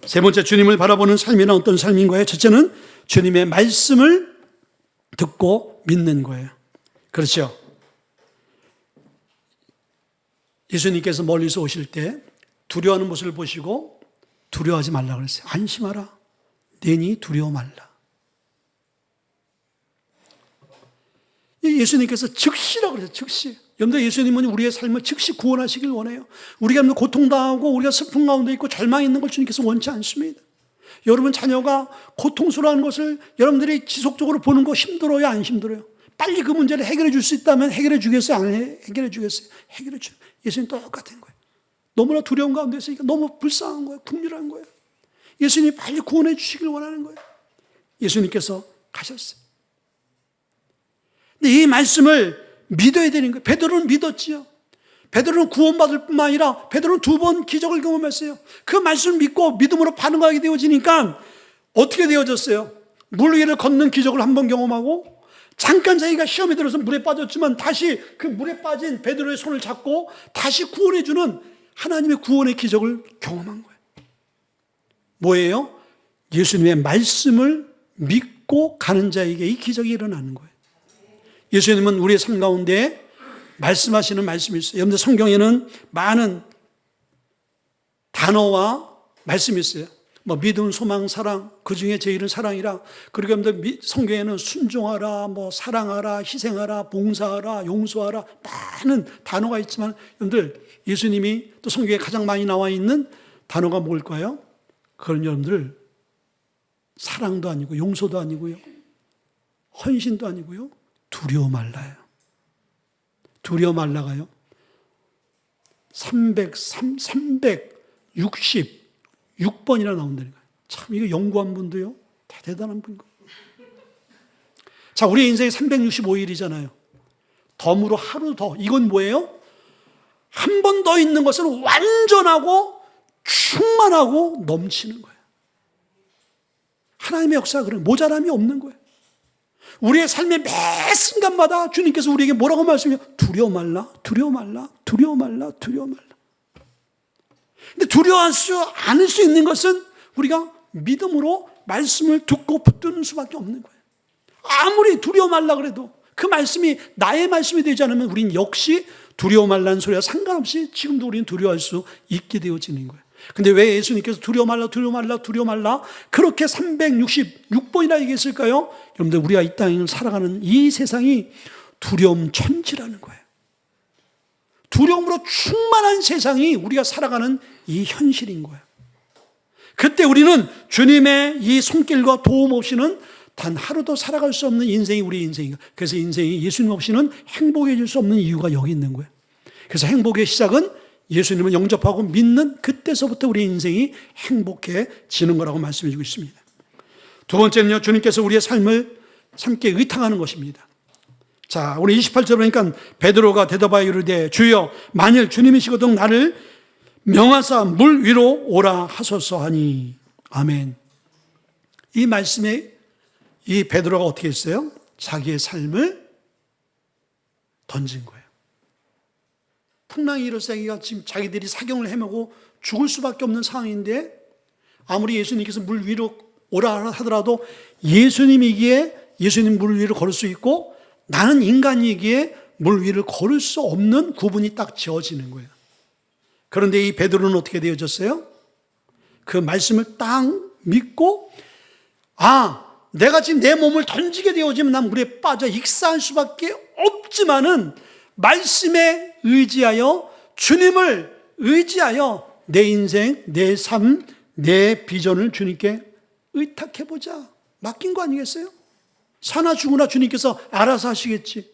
세 번째 주님을 바라보는 삶이란 어떤 삶인 거예요? 첫째는 주님의 말씀을 듣고 믿는 거예요. 그렇죠? 예수님께서 멀리서 오실 때 두려워하는 모습을 보시고 두려워하지 말라 그랬어요. 안심하라. 내니 두려워 말라. 예수님께서 즉시라고 그랬어요. 즉시. 여러분들, 예수님은 우리의 삶을 즉시 구원하시길 원해요. 우리가 고통당하고 우리가 슬픔 가운데 있고 절망이 있는 걸 주님께서 원치 않습니다. 여러분 자녀가 고통스러워하는 것을 여러분들이 지속적으로 보는 거 힘들어요? 안 힘들어요? 빨리 그 문제를 해결해 줄 수 있다면 해결해 주겠어요? 안 해결해 주겠어요? 해결해 주요. 예수님 똑같은 거예요. 너무나 두려운 가운데 있으니까 너무 불쌍한 거예요. 국률한 거예요. 예수님이 빨리 구원해 주시길 원하는 거예요. 예수님께서 가셨어요. 근데 이 말씀을 믿어야 되는 거예요. 베드로는 믿었지요. 베드로는 구원받을 뿐만 아니라 베드로는 2번 기적을 경험했어요. 그 말씀을 믿고 믿음으로 반응하게 되어지니까 어떻게 되어졌어요? 물 위를 걷는 기적을 한번 경험하고 잠깐 자기가 시험에 들어서 물에 빠졌지만 다시 그 물에 빠진 베드로의 손을 잡고 다시 구원해주는 하나님의 구원의 기적을 경험한 거예요. 뭐예요? 예수님의 말씀을 믿고 가는 자에게 이 기적이 일어나는 거예요. 예수님은 우리의 삶 가운데 말씀하시는 말씀이 있어요. 여러분들 성경에는 많은 단어와 말씀이 있어요. 뭐 믿음, 소망, 사랑, 그 중에 제일은 사랑이라. 그리고 여러분들 성경에는 순종하라, 뭐 사랑하라, 희생하라, 봉사하라, 용서하라 많은 단어가 있지만 여러분들 예수님이 또 성경에 가장 많이 나와 있는 단어가 뭘까요? 그건 여러분들 사랑도 아니고 용서도 아니고요. 헌신도 아니고요. 두려워 말라요. 두려워 말라가요. 366번이나 나온다는 거예요. 참 이거 연구한 분도요. 대단한 분인 거예요. 자, 우리 인생이 365일이잖아요. 덤으로 하루 더. 이건 뭐예요? 한 번 더 있는 것은 완전하고 충만하고 넘치는 거예요. 하나님의 역사가 그런 모자람이 없는 거예요. 우리의 삶의 매 순간마다 주님께서 우리에게 뭐라고 말씀해요? 두려워 말라, 두려워 말라, 두려워 말라, 두려워 말라. 근데 두려워할 수 않을 수 있는 것은 우리가 믿음으로 말씀을 듣고 붙드는 수밖에 없는 거예요. 아무리 두려워 말라 그래도 그 말씀이 나의 말씀이 되지 않으면 우린 역시 두려워 말라는 소리와 상관없이 지금도 우리는 두려워할 수 있게 되어지는 거예요. 근데 왜 예수님께서 두려워 말라, 두려워 말라, 두려워 말라 그렇게 366번이나 얘기했을까요? 여러분들, 우리가 이 땅을 살아가는 이 세상이 두려움 천지라는 거예요. 두려움으로 충만한 세상이 우리가 살아가는 이 현실인 거예요. 그때 우리는 주님의 이 손길과 도움 없이는 단 하루도 살아갈 수 없는 인생이 우리 인생이에요. 그래서 인생이 예수님 없이는 행복해질 수 없는 이유가 여기 있는 거예요. 그래서 행복의 시작은 예수님을 영접하고 믿는 그때서부터 우리 인생이 행복해지는 거라고 말씀해 주고 있습니다. 두 번째는요, 주님께서 우리의 삶을 함께 의탁하는 것입니다. 자, 우리 28절 보니까 베드로가 대답하여 이르되 주여 만일 주님이시거든 나를 명하사 물 위로 오라 하소서 하니. 아멘. 이 말씀에 이 베드로가 어떻게 했어요? 자기의 삶을 던진 거예요. 풍랑이 일어서기가 지금 자기들이 사경을 헤매고 죽을 수밖에 없는 상황인데 아무리 예수님께서 물 위로 오라 하더라도 예수님이기에 예수님 물 위를 걸을 수 있고 나는 인간이기에 물 위를 걸을 수 없는 구분이 딱 지어지는 거예요. 그런데 이 베드로는 어떻게 되어졌어요? 그 말씀을 딱 믿고 내가 지금 내 몸을 던지게 되어지면 난 물에 빠져 익사할 수밖에 없지만은 말씀에 의지하여 주님을 의지하여 내 인생, 내 삶, 내 비전을 주님께 의탁해보자. 맡긴 거 아니겠어요? 사나 죽으나 주님께서 알아서 하시겠지.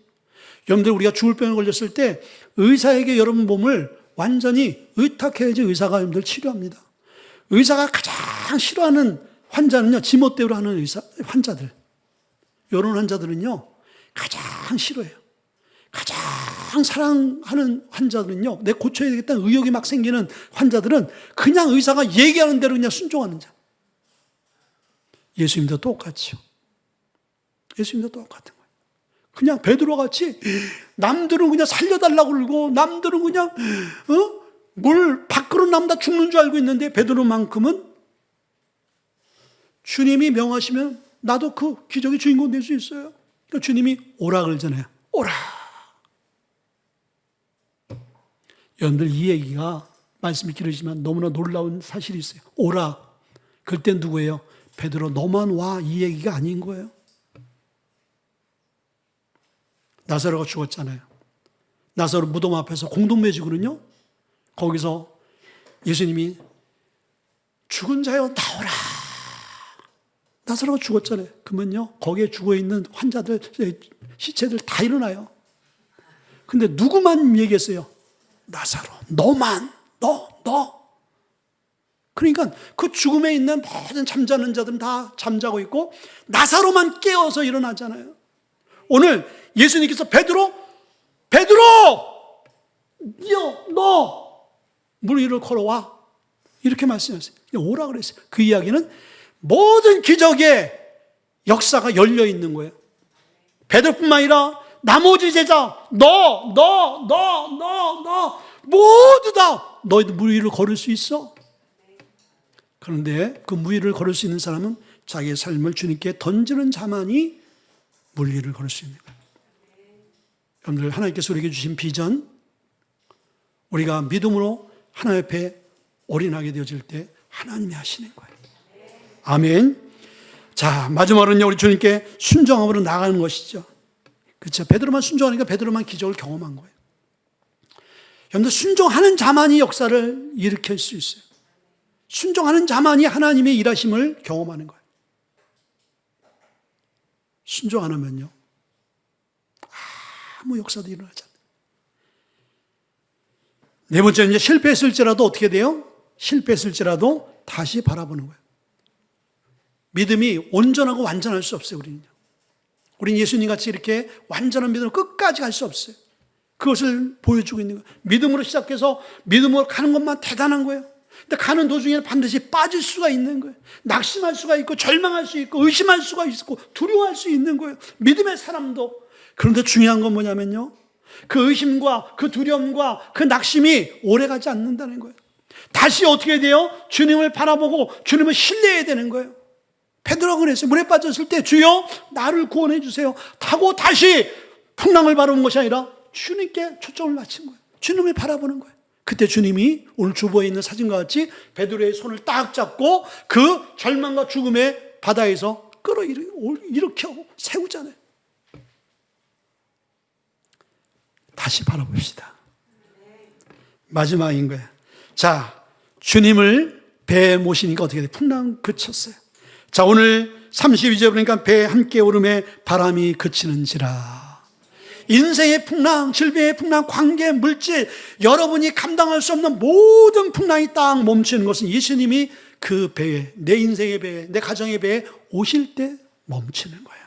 여러분들, 우리가 죽을 병에 걸렸을 때 의사에게 여러분 몸을 완전히 의탁해야지 의사가 여러분들 치료합니다. 의사가 가장 싫어하는 환자는요, 지멋대로 하는 환자들. 이런 환자들은요, 가장 싫어해요. 가장 사랑하는 환자들은요, 내 고쳐야 되겠다는 의욕이 막 생기는 환자들은 그냥 의사가 얘기하는 대로 그냥 순종하는 자. 예수님도 똑같죠. 예수님도 똑같은 거예요. 그냥 베드로 같이 남들은 그냥 살려달라고 그러고 남들은 그냥 물 밖으로 나면 다 죽는 줄 알고 있는데 베드로만큼은 주님이 명하시면 나도 그 기적의 주인공 될 수 있어요. 그러니까 주님이 오라 그러잖아요. 오라. 여러분들 이 얘기가 말씀이 길으시지만 너무나 놀라운 사실이 있어요. 오라. 그때 누구예요? 베드로 너만 와. 이 얘기가 아닌 거예요. 나사로가 죽었잖아요. 나사로 무덤 앞에서 공동매주거든요. 거기서 예수님이 죽은 자여 나오라. 나사로가 죽었잖아요. 그러면요, 거기에 죽어있는 환자들, 시체들 다 일어나요. 근데 누구만 얘기했어요? 나사로, 너만, 너. 그러니까 그 죽음에 있는 모든 잠자는 자들은 다 잠자고 있고 나사로만 깨어서 일어나잖아요. 오늘 예수님께서 베드로, 너 물 위로 걸어와. 이렇게 말씀하셨어요. 오라 그랬어요. 그 이야기는 모든 기적의 역사가 열려 있는 거예요. 베드로뿐만 아니라 나머지 제자, 너 모두 다 너희도 물 위를 걸을 수 있어. 그런데 그 물 위를 걸을 수 있는 사람은 자기의 삶을 주님께 던지는 자만이 물 위를 걸을 수 있는 거예요. 여러분들, 하나님께서 우리에게 주신 비전, 우리가 믿음으로 하나님 앞에 올인하게 되어질 때 하나님이 하시는 거예요. 아멘. 자, 마지막으로는 우리 주님께 순종함으로 나가는 것이죠. 그렇죠. 베드로만 순종하니까 베드로만 기적을 경험한 거예요. 여러분들, 순종하는 자만이 역사를 일으킬 수 있어요. 순종하는 자만이 하나님의 일하심을 경험하는 거예요. 순종 안 하면요, 아무 역사도 일어나지 않아요. 네 번째는 이제 실패했을지라도 어떻게 돼요? 실패했을지라도 다시 바라보는 거예요. 믿음이 온전하고 완전할 수 없어요, 우리는요. 우리는 예수님 같이 이렇게 완전한 믿음으로 끝까지 갈 수 없어요. 그것을 보여주고 있는 거예요. 믿음으로 시작해서 믿음으로 가는 것만 대단한 거예요. 근데 가는 도중에는 반드시 빠질 수가 있는 거예요. 낙심할 수가 있고, 절망할 수 있고, 의심할 수가 있고, 두려워할 수 있는 거예요. 믿음의 사람도. 그런데 중요한 건 뭐냐면요, 그 의심과 그 두려움과 그 낙심이 오래가지 않는다는 거예요. 다시 어떻게 돼요? 주님을 바라보고 주님을 신뢰해야 되는 거예요. 베드로가 그랬어요. 물에 빠졌을 때 주여 나를 구원해 주세요 하고 다시 풍랑을 바라본 것이 아니라 주님께 초점을 맞춘 거예요. 주님을 바라보는 거예요. 그때 주님이 오늘 주보에 있는 사진과 같이 베드로의 손을 딱 잡고 그 절망과 죽음의 바다에서 끌어일으켜 세우잖아요. 다시 바라봅시다. 마지막인 거예요. 자, 주님을 배에 모시니까 어떻게 돼요? 풍랑 그쳤어요. 자, 오늘 32절 보니까 배에 함께 오름에 바람이 그치는지라. 인생의 풍랑, 질병의 풍랑, 관계, 물질, 여러분이 감당할 수 없는 모든 풍랑이 딱 멈추는 것은 예수님이 그 배에, 내 인생의 배에, 내 가정의 배에 오실 때 멈추는 거예요.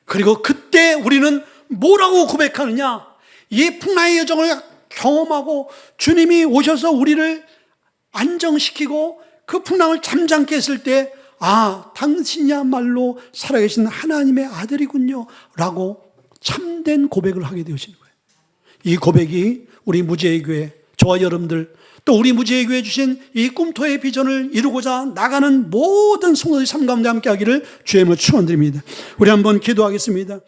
그리고 그때 우리는 뭐라고 고백하느냐? 이 풍랑의 여정을 경험하고 주님이 오셔서 우리를 안정시키고 그 풍랑을 잠잠케 했을 때, 아, 당신이야말로 살아계신 하나님의 아들이군요 라고 참된 고백을 하게 되어지는 거예요. 이 고백이 우리 무지의 교회, 저와 여러분들, 또 우리 무지의 교회에 주신 이 꿈토의 비전을 이루고자 나가는 모든 성도의 삶 가운데 함께 하기를 주의 이름으로 축원드립니다. 우리 한번 기도하겠습니다.